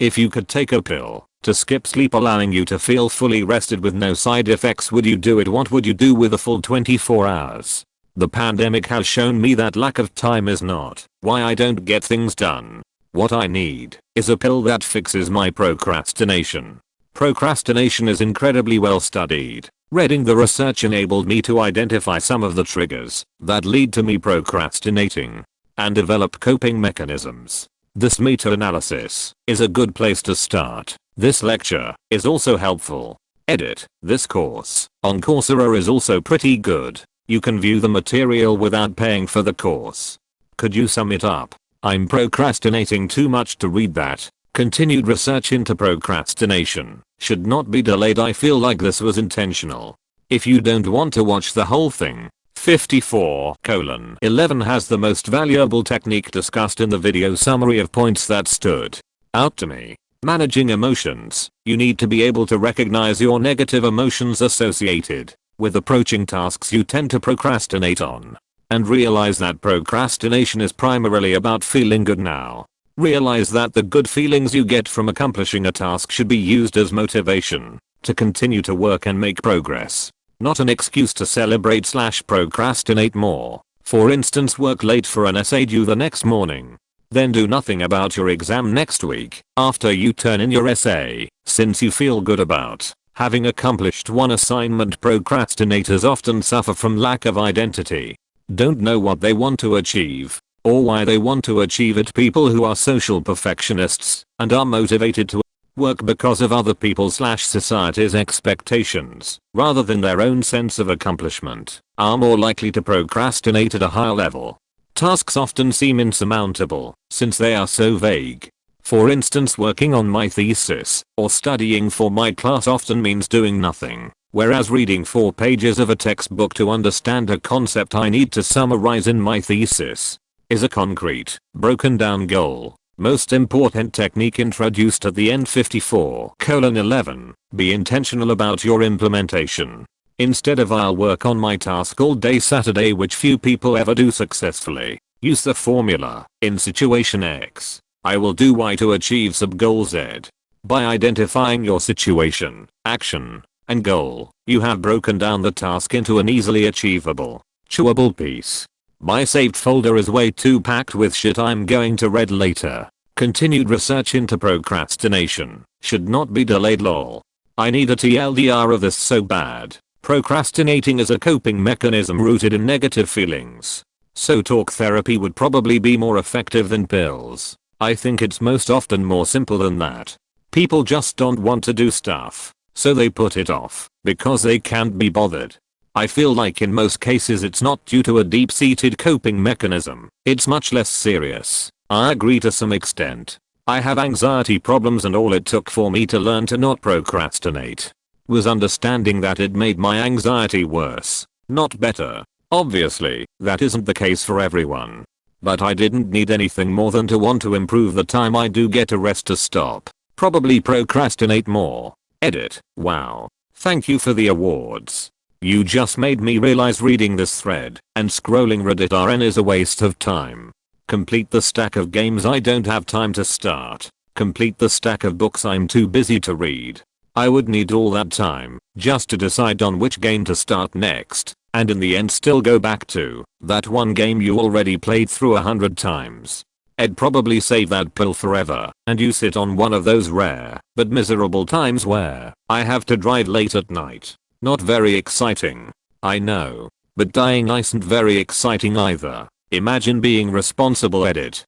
If you could take a pill to skip sleep allowing you to feel fully rested with no side effects, would you do it? What would you do with a full 24 hours? The pandemic has shown me that lack of time is not why I don't get things done. What I need is a pill that fixes my procrastination. Procrastination is incredibly well studied. Reading the research enabled me to identify some of the triggers that lead to me procrastinating and develop coping mechanisms. This meta-analysis is a good place to start. This lecture is also helpful. Edit. This course on Coursera is also pretty good. You can view the material without paying for the course. Could you sum it up? I'm procrastinating too much to read that. Continued research into procrastination should not be delayed. I feel like this was intentional. If you don't want to watch the whole thing, 54:11 has the most valuable technique discussed in the video summary of points that stood out to me. Managing emotions. You need to be able to recognize your negative emotions associated with approaching tasks you tend to procrastinate on, and realize that procrastination is primarily about feeling good now. Realize that the good feelings you get from accomplishing a task should be used as motivation to continue to work and make progress, not an excuse to celebrate/procrastinate more. For instance, work late for an essay due the next morning, then do nothing about your exam next week after you turn in your essay, since you feel good about having accomplished one assignment. Procrastinators often suffer from lack of identity, don't know what they want to achieve or why they want to achieve it. People who are social perfectionists and are motivated to work because of other people's/society's expectations rather than their own sense of accomplishment are more likely to procrastinate at a higher level. Tasks often seem insurmountable since they are so vague. For instance, working on my thesis or studying for my class often means doing nothing, whereas reading 4 pages of a textbook to understand a concept I need to summarize in my thesis is a concrete, broken down goal. Most important technique introduced at the end. 54:11 Be intentional about your implementation. Instead of "I'll work on my task all day Saturday," which few people ever do successfully, use the formula, in situation X, I will do Y to achieve sub-goal Z. By identifying your situation, action, and goal, you have broken down the task into an easily achievable, chewable piece. My saved folder is way too packed with shit I'm going to read later. Continued research into procrastination should not be delayed. Lol. I need a TLDR of this so bad. Procrastinating is a coping mechanism rooted in negative feelings. So talk therapy would probably be more effective than pills. I think it's most often more simple than that. People just don't want to do stuff, so they put it off because they can't be bothered. I feel like in most cases it's not due to a deep-seated coping mechanism. It's much less serious. I agree to some extent. I have anxiety problems, and all it took for me to learn to not procrastinate was understanding that it made my anxiety worse, not better. Obviously, that isn't the case for everyone. But I didn't need anything more than to want to improve the time I do get a rest to stop. Probably procrastinate more. Edit. Wow. Thank you for the awards. You just made me realize reading this thread and scrolling Reddit RN is a waste of time. Complete the stack of games I don't have time to start. Complete the stack of books I'm too busy to read. I would need all that time just to decide on which game to start next, and in the end still go back to that one game you already played through 100 times. I'd probably save that pill forever and use it on one of those rare but miserable times where I have to drive late at night. Not very exciting, I know, but dying isn't very exciting either. Imagine being responsible. Edit.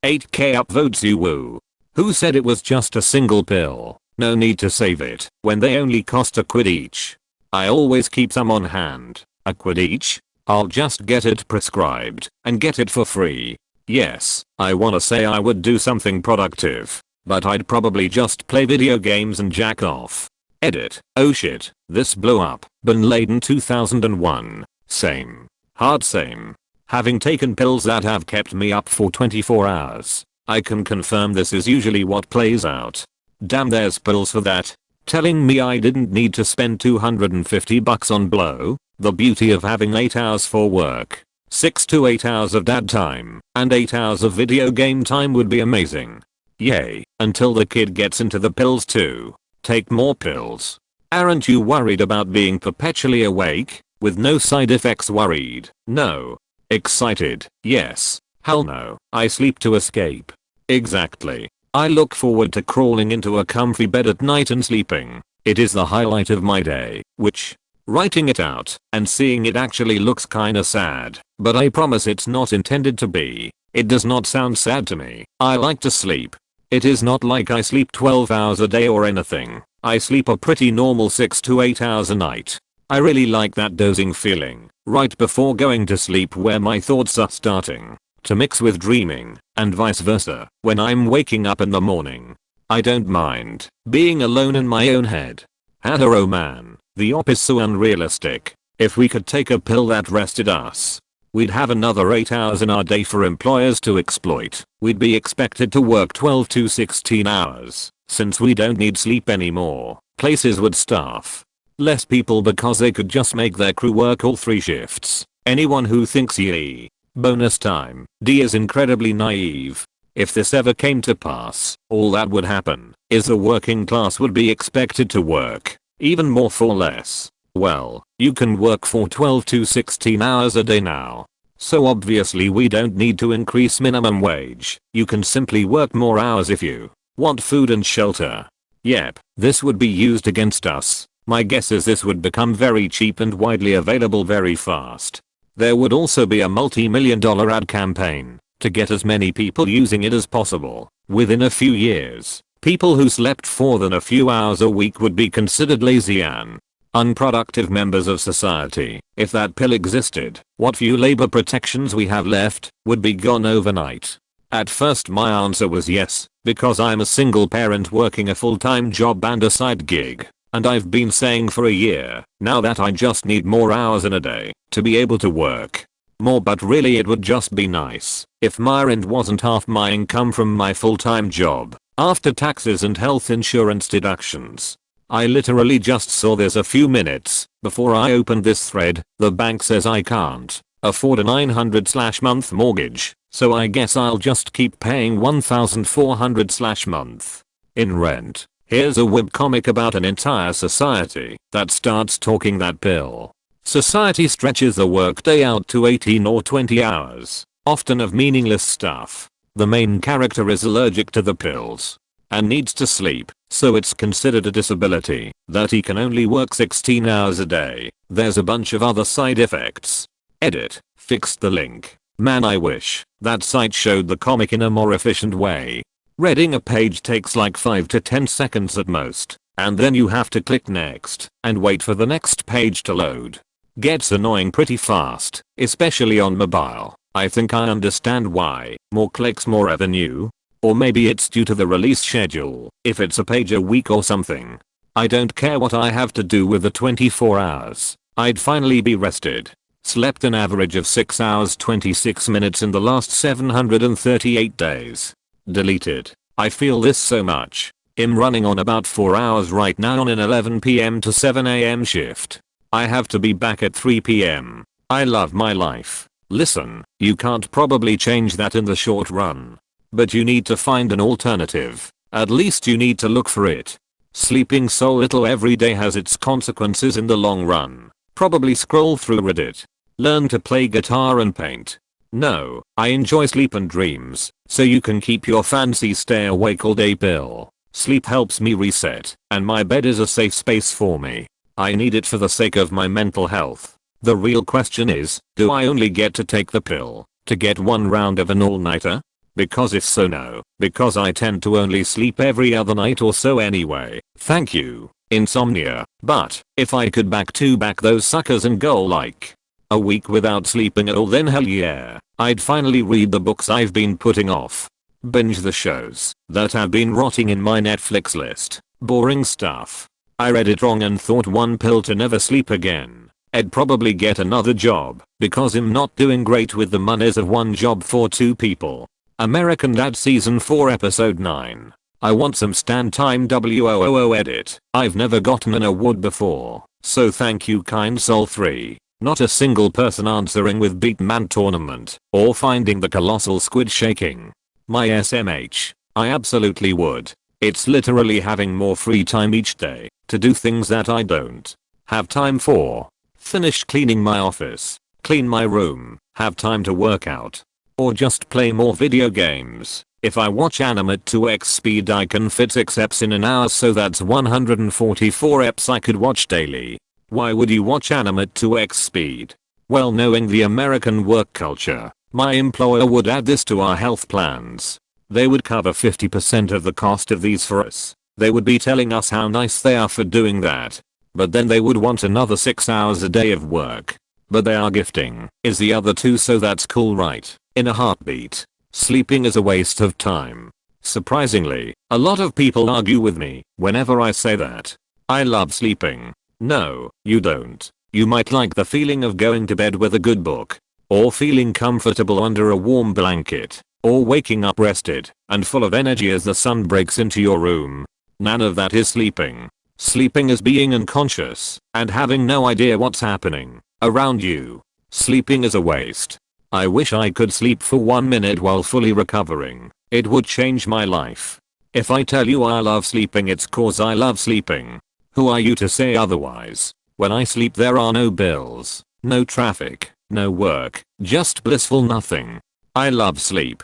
8k upvotes. You woo. Who said it was just a single pill? No need to save it when they only cost £1 each. I always keep some on hand. £1 each? I'll just get it prescribed and get it for free. Yes, I wanna say I would do something productive, but I'd probably just play video games and jack off. Edit. Oh shit, this blew up. Bin Laden 2001. Same. Hard same. Having taken pills that have kept me up for 24 hours, I can confirm this is usually what plays out. Damn, there's pills for that. Telling me I didn't need to spend $250 on blow. The beauty of having 8 hours for work, 6 to 8 hours of dad time, and 8 hours of video game time would be amazing. Yay, until the kid gets into the pills too. Take more pills. Aren't you worried about being perpetually awake, with no side effects? Worried? No. Excited? Yes. Hell no. I sleep to escape. Exactly. I look forward to crawling into a comfy bed at night and sleeping. It is the highlight of my day, which, writing it out and seeing it actually looks kinda sad, but I promise it's not intended to be. It does not sound sad to me. I like to sleep. It is not like I sleep 12 hours a day or anything. I sleep a pretty normal 6 to 8 hours a night. I really like that dozing feeling right before going to sleep where my thoughts are starting to mix with dreaming and vice versa when I'm waking up in the morning. I don't mind being alone in my own head. Oh man, the op is so unrealistic. If we could take a pill that rested us, we'd have another 8 hours in our day for employers to exploit. We'd be expected to work 12 to 16 hours. Since we don't need sleep anymore, places would staff less people because they could just make their crew work all 3 shifts. Anyone who thinks bonus time D is incredibly naive. If this ever came to pass, all that would happen is the working class would be expected to work even more for less. Well, you can work for 12 to 16 hours a day now. So obviously we don't need to increase minimum wage. You can simply work more hours if you want food and shelter. Yep, this would be used against us. My guess is this would become very cheap and widely available very fast. There would also be a multi-million-dollar ad campaign to get as many people using it as possible. Within a few years, people who slept more than a few hours a week would be considered lazy and unproductive members of society. If that pill existed, what few labor protections we have left would be gone overnight. At first my answer was yes, because I'm a single parent working a full-time job and a side gig. And I've been saying for a year now that I just need more hours in a day to be able to work more, but really it would just be nice if my rent wasn't half my income from my full-time job after taxes and health insurance deductions. I literally just saw this a few minutes before I opened this thread. The bank says I can't afford a $900/month mortgage, so I guess I'll just keep paying $1,400/month in rent. Here's a webcomic about an entire society that starts talking that pill. Society stretches the workday out to 18 or 20 hours, often of meaningless stuff. The main character is allergic to the pills and needs to sleep, so it's considered a disability that he can only work 16 hours a day. There's a bunch of other side effects. Edit, fixed the link. Man, I wish that site showed the comic in a more efficient way. Reading a page takes like 5 to 10 seconds at most, and then you have to click next and wait for the next page to load. Gets annoying pretty fast, especially on mobile. I think I understand why. More clicks, more revenue. Or maybe it's due to the release schedule. If it's a page a week or something, I don't care what I have to do with the 24 hours. I'd finally be rested. Slept an average of 6 hours 26 minutes in the last 738 days. Deleted. I feel this so much. I'm running on about 4 hours right now on an 11 PM to 7 AM shift. I have to be back at 3 PM. I love my life. Listen, you can't probably change that in the short run. But you need to find an alternative. At least you need to look for it. Sleeping so little every day has its consequences in the long run. Probably scroll through Reddit. Learn to play guitar and paint. No, I enjoy sleep and dreams, so you can keep your fancy stay awake all day pill. Sleep helps me reset, and my bed is a safe space for me. I need it for the sake of my mental health. The real question is, do I only get to take the pill to get one round of an all-nighter? Because if so, no, because I tend to only sleep every other night or so anyway. Thank you, insomnia. But if I could back to back those suckers and go like a week without sleeping at all, then hell yeah, I'd finally read the books I've been putting off. Binge the shows that have been rotting in my Netflix list. Boring stuff. I read it wrong and thought one pill to never sleep again. I'd probably get another job because I'm not doing great with the monies of one job for 2 people. American Dad Season 4 Episode 9. I want some stand time. WOOO edit. I've never gotten an award before, so thank you kind soul 3. Not a single person answering with Beatman Tournament or finding the colossal squid shaking. My SMH. I absolutely would. It's literally having more free time each day to do things that I don't have time for. Finish cleaning my office, clean my room, have time to work out, or just play more video games. If I watch anime at 2x speed I can fit 6 eps in an hour, so that's 144 eps I could watch daily. Why would you watch anime at 2x speed? Well, knowing the American work culture, my employer would add this to our health plans. They would cover 50% of the cost of these for us. They would be telling us how nice they are for doing that. But then they would want another 6 hours a day of work. But they are gifting is the other 2, so that's cool, right? In a heartbeat. Sleeping is a waste of time. Surprisingly, a lot of people argue with me whenever I say that. I love sleeping. No, you don't. You might like the feeling of going to bed with a good book, or feeling comfortable under a warm blanket, or waking up rested and full of energy as the sun breaks into your room. None of that is sleeping. Sleeping is being unconscious and having no idea what's happening around you. Sleeping is a waste. I wish I could sleep for 1 minute while fully recovering. It would change my life. If I tell you I love sleeping, it's cause I love sleeping. Who are you to say otherwise? When I sleep there are no bills, no traffic, no work, just blissful nothing. I love sleep.